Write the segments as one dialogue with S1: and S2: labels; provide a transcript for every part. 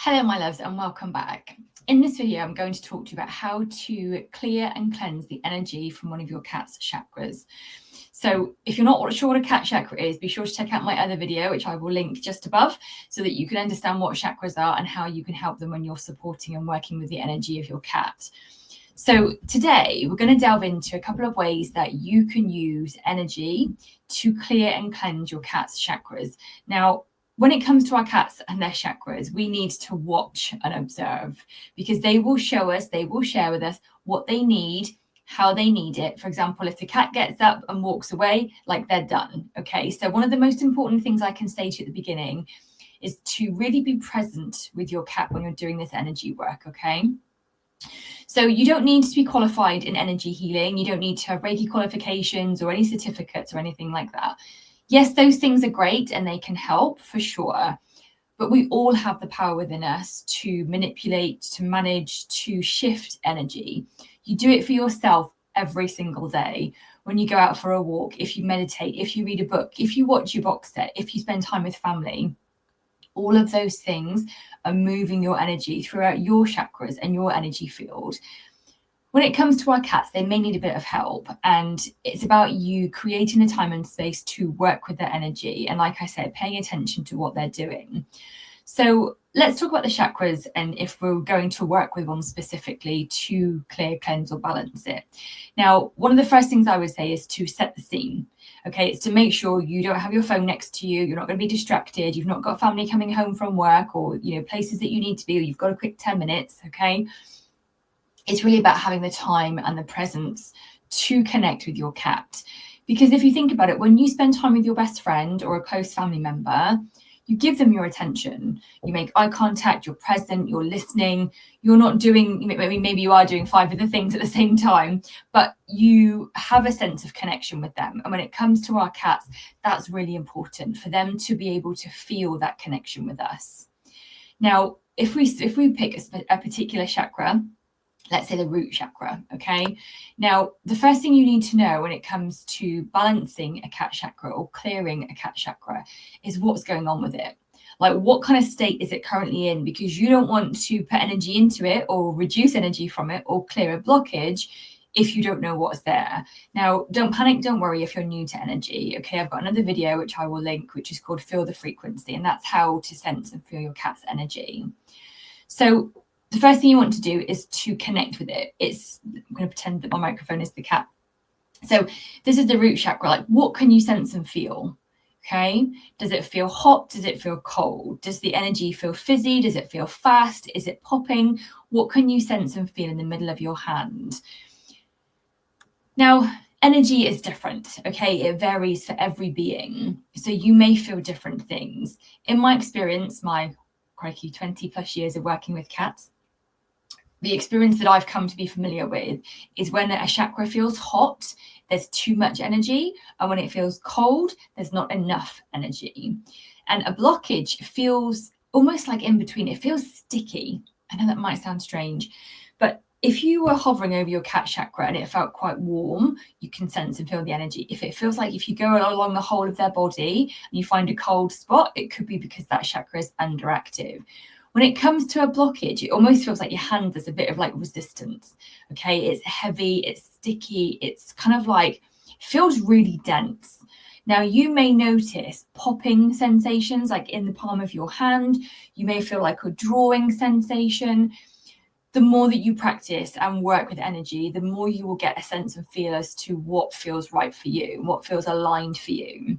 S1: Hello my loves and welcome back. In this video I'm going to talk to you about how to clear and cleanse the energy from one of your cat's chakras. So if you're not sure what a cat chakra is, be sure to check out my other video, which I will link just above, so that you can understand what chakras are and how you can help them when you're supporting and working with the energy of your cat. So today we're going to delve into a couple of ways that you can use energy to clear and cleanse your cat's chakras. Now, when it comes to our cats and their chakras, we need to watch and observe, because they will show us, they will share with us what they need, how they need it. For example, if the cat gets up and walks away, like they're done. Okay, so one of the most important things I can say to you at the beginning is to really be present with your cat when you're doing this energy work. Okay. So you don't need to be qualified in energy healing. You don't need to have Reiki qualifications or any certificates or anything like that. Yes, those things are great and they can help for sure, but we all have the power within us to manipulate, to manage, to shift energy. You do it for yourself every single day. When you go out for a walk, if you meditate, if you read a book, if you watch your box set, if you spend time with family, all of those things are moving your energy throughout your chakras and your energy field. When it comes to our cats, they may need a bit of help, and it's about you creating the time and space to work with their energy. And like I said, paying attention to what they're doing. So let's talk about the chakras and if we're going to work with one specifically to clear, cleanse or balance it. Now, one of the first things I would say is to set the scene. Okay, it's to make sure you don't have your phone next to you. You're not going to be distracted. You've not got family coming home from work or, places that you need to be, or you've got a quick 10 minutes. Okay. It's really about having the time and the presence to connect with your cat. Because if you think about it, when you spend time with your best friend or a close family member, you give them your attention. You make eye contact, you're present, you're listening. You're not doing, maybe you are doing 5 other things at the same time, but you have a sense of connection with them. And when it comes to our cats, that's really important for them to be able to feel that connection with us. Now, if we pick a particular chakra, let's say the root chakra, okay? Now, the first thing you need to know when it comes to balancing a cat chakra or clearing a cat chakra is what's going on with it. Like, what kind of state is it currently in? Because you don't want to put energy into it or reduce energy from it or clear a blockage if you don't know what's there. Now, don't panic, don't worry if you're new to energy, okay? I've got another video which I will link, which is called Feel the Frequency, and that's how to sense and feel your cat's energy. So the first thing you want to do is to connect with it. I'm going to pretend that my microphone is the cat. So this is the root chakra. Like, what can you sense and feel? Okay. Does it feel hot? Does it feel cold? Does the energy feel fizzy? Does it feel fast? Is it popping? What can you sense and feel in the middle of your hand? Now, energy is different. Okay. It varies for every being. So you may feel different things. In my experience, my 20 plus years of working with cats, the experience that I've come to be familiar with is when a chakra feels hot, there's too much energy. And when it feels cold, there's not enough energy. And a blockage feels almost like in between. It feels sticky. I know that might sound strange, but if you were hovering over your cat chakra and it felt quite warm, you can sense and feel the energy. If it feels like if you go along the whole of their body and you find a cold spot, it could be because that chakra is underactive. When it comes to a blockage, it almost feels like your hand has a bit of like resistance. Okay, it's heavy, it's sticky, it's kind of like, feels really dense. Now, you may notice popping sensations like in the palm of your hand. You may feel like a drawing sensation. The more that you practice and work with energy, the more you will get a sense and feel as to what feels right for you, what feels aligned for you.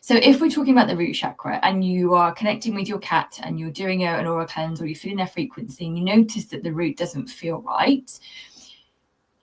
S1: So if we're talking about the root chakra and you are connecting with your cat and you're doing an aura cleanse or you're feeling their frequency and you notice that the root doesn't feel right,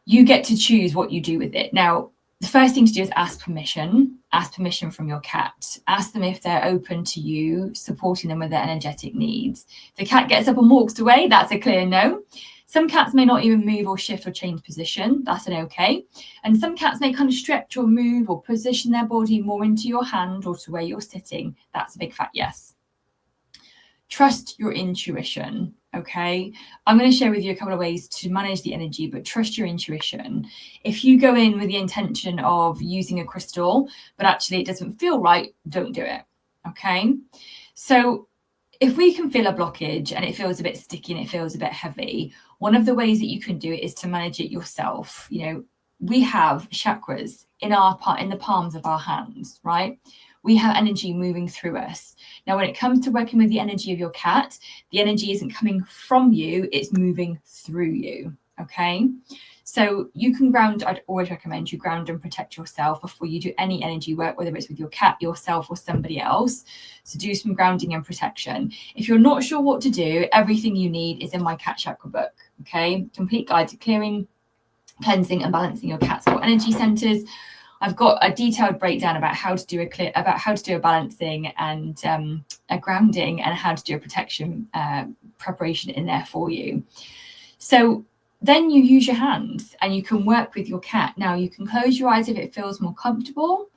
S1: you get to choose what you do with it. Now, the first thing to do is ask permission from your cat. Ask them if they're open to you supporting them with their energetic needs. If the cat gets up and walks away, that's a clear no. Some cats may not even move or shift or change position. That's an okay. And some cats may kind of stretch or move or position their body more into your hand or to where you're sitting. That's a big fat yes. Trust your intuition, okay? I'm going to share with you a couple of ways to manage the energy, but trust your intuition. If you go in with the intention of using a crystal, but actually it doesn't feel right, don't do it, okay? So if we can feel a blockage and it feels a bit sticky and it feels a bit heavy, one of the ways that you can do it is to manage it yourself. You know, we have chakras in the palms of our hands, right? We have energy moving through us. Now, when it comes to working with the energy of your cat, the energy isn't coming from you, it's moving through you, okay? So you can ground. I'd always recommend you ground and protect yourself before you do any energy work, whether it's with your cat, yourself, or somebody else. So do some grounding and protection. If you're not sure what to do, everything you need is in my cat chakra book, okay? Complete guide to clearing, cleansing, and balancing your cat's core energy centers. I've got a detailed breakdown about how to do a balancing and a grounding, and how to do a protection preparation in there for you. So then you use your hands and you can work with your cat. Now you can close your eyes if it feels more comfortable,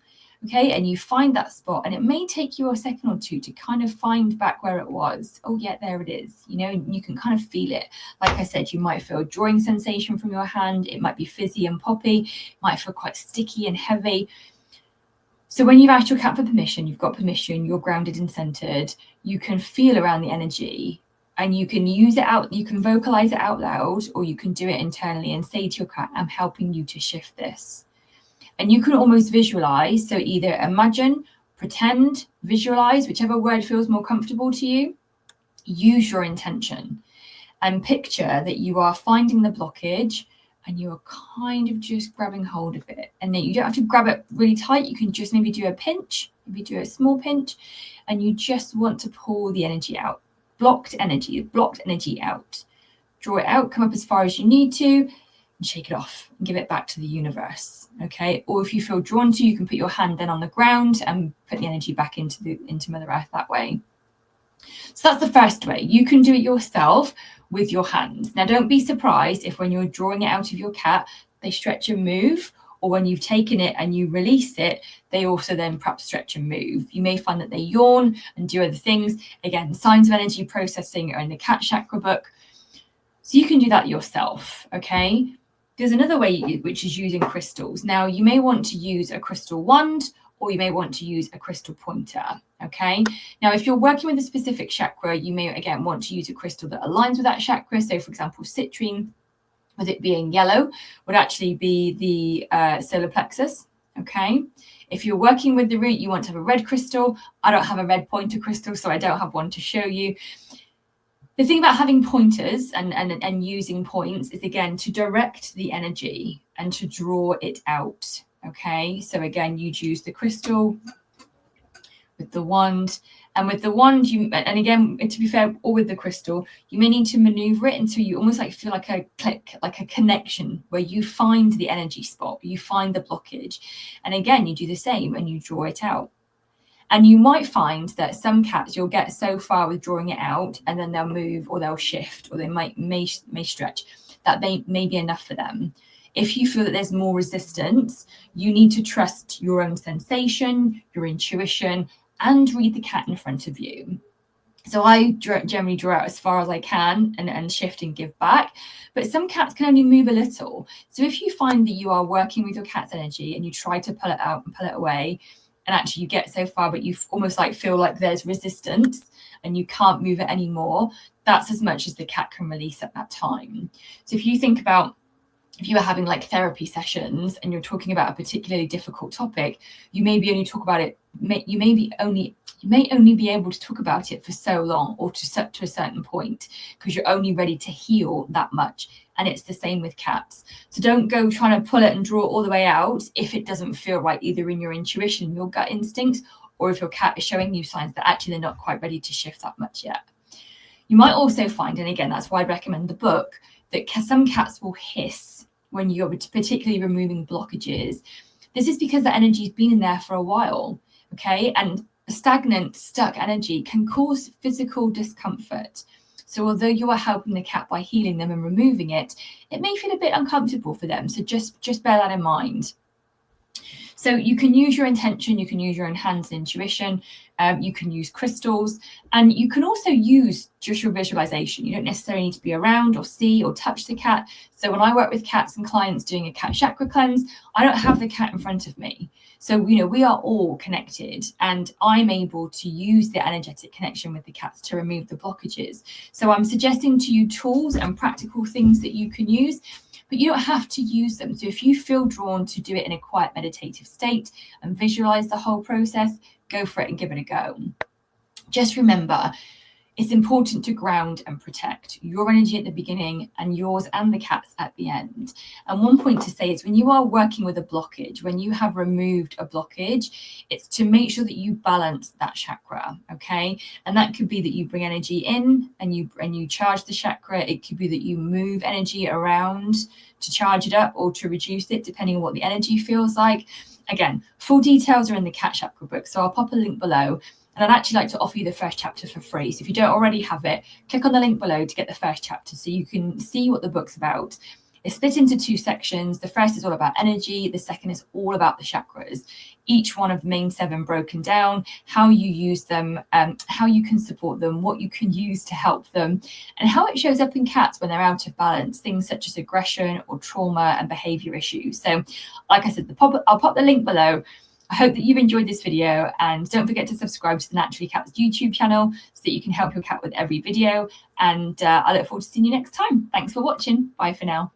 S1: okay? And you find that spot, and it may take you a second or two to kind of find back where it was. Oh yeah, there it is. You know, you can kind of feel it. Like I said, you might feel a drawing sensation from your hand. It might be fizzy and poppy. It might feel quite sticky and heavy. So when you've asked your cat for permission, you've got permission, you're grounded and centered, you can feel around the energy. And you can use it out, you can vocalize it out loud, or you can do it internally and say to your cat, I'm helping you to shift this. And you can almost visualize, so either imagine, pretend, visualize, whichever word feels more comfortable to you. Use your intention and picture that you are finding the blockage and you are kind of just grabbing hold of it. And then you don't have to grab it really tight. You can just maybe do a pinch, maybe do a small pinch, and you just want to pull the energy out. Blocked energy out. Draw it out, come up as far as you need to, and shake it off and give it back to the universe, okay? Or if you feel drawn to, you can put your hand then on the ground and put the energy back into Mother Earth that way. So that's the first way. You can do it yourself with your hands. Now, don't be surprised if when you're drawing it out of your cat, they stretch and move, or when you've taken it and you release it, they also then perhaps stretch and move. You may find that they yawn and do other things. Again, signs of energy processing are in the cat chakra book. So you can do that yourself, okay? There's another way, which is using crystals. Now, you may want to use a crystal wand, or you may want to use a crystal pointer, okay? Now, if you're working with a specific chakra, you may, again, want to use a crystal that aligns with that chakra. So, for example, citrine, with it being yellow, would actually be the solar plexus, okay? If you're working with the root, you want to have a red crystal. I don't have a red pointer crystal, so I don't have one to show you. The thing about having pointers and using points is, again, to direct the energy and to draw it out, okay? So again, you'd use the crystal with the wand. And with the wand, and again, to be fair, or with the crystal, you may need to maneuver it until you almost like feel like a click, like a connection, where you find the energy spot, you find the blockage. And again, you do the same and you draw it out. And you might find that some cats, you'll get so far with drawing it out, and then they'll move or they'll shift, or they may stretch. That may be enough for them. If you feel that there's more resistance, you need to trust your own sensation, your intuition, and read the cat in front of you. So I generally draw out as far as I can and shift and give back. But some cats can only move a little. So if you find that you are working with your cat's energy and you try to pull it out and pull it away, and actually you get so far, but you almost like feel like there's resistance and you can't move it anymore, that's as much as the cat can release at that time. So if you think about, if you were having like therapy sessions and you're talking about a particularly difficult topic, you may only be able to talk about it for so long, or to a certain point, because you're only ready to heal that much. And it's the same with cats. So don't go trying to pull it and draw it all the way out if it doesn't feel right, either in your intuition, your gut instincts, or if your cat is showing you signs that actually they're not quite ready to shift that much yet. You might also find, and again, that's why I recommend the book, that some cats will hiss when you're particularly removing blockages. This is because the energy's been in there for a while, okay? And stagnant, stuck energy can cause physical discomfort. So although you are helping the cat by healing them and removing it, it may feel a bit uncomfortable for them. So just bear that in mind. So you can use your intention, you can use your enhanced intuition, you can use crystals, and you can also use just your visualization. You don't necessarily need to be around or see or touch the cat. So when I work with cats and clients doing a cat chakra cleanse, I don't have the cat in front of me. So, we are all connected, and I'm able to use the energetic connection with the cats to remove the blockages. So I'm suggesting to you tools and practical things that you can use, but you don't have to use them. So if you feel drawn to do it in a quiet meditative state and visualize the whole process, go for it and give it a go. Just remember, it's important to ground and protect your energy at the beginning and yours and the cat's at the end. And one point to say is when you are working with a blockage, when you have removed a blockage, it's to make sure that you balance that chakra, okay? And that could be that you bring energy in and you charge the chakra. It could be that you move energy around to charge it up or to reduce it, depending on what the energy feels like. Again, full details are in the cat chakra book, so I'll pop a link below. And I'd actually like to offer you the first chapter for free. So if you don't already have it, click on the link below to get the first chapter so you can see what the book's about. It's split into 2 sections. The first is all about energy. The second is all about the chakras. Each one of the main 7 broken down, how you use them, how you can support them, what you can use to help them, and how it shows up in cats when they're out of balance, things such as aggression or trauma and behavior issues. So like I said, I'll pop the link below. I hope that you've enjoyed this video, and don't forget to subscribe to the Naturally Cats YouTube channel so that you can help your cat with every video. And I look forward to seeing you next time. Thanks for watching. Bye for now.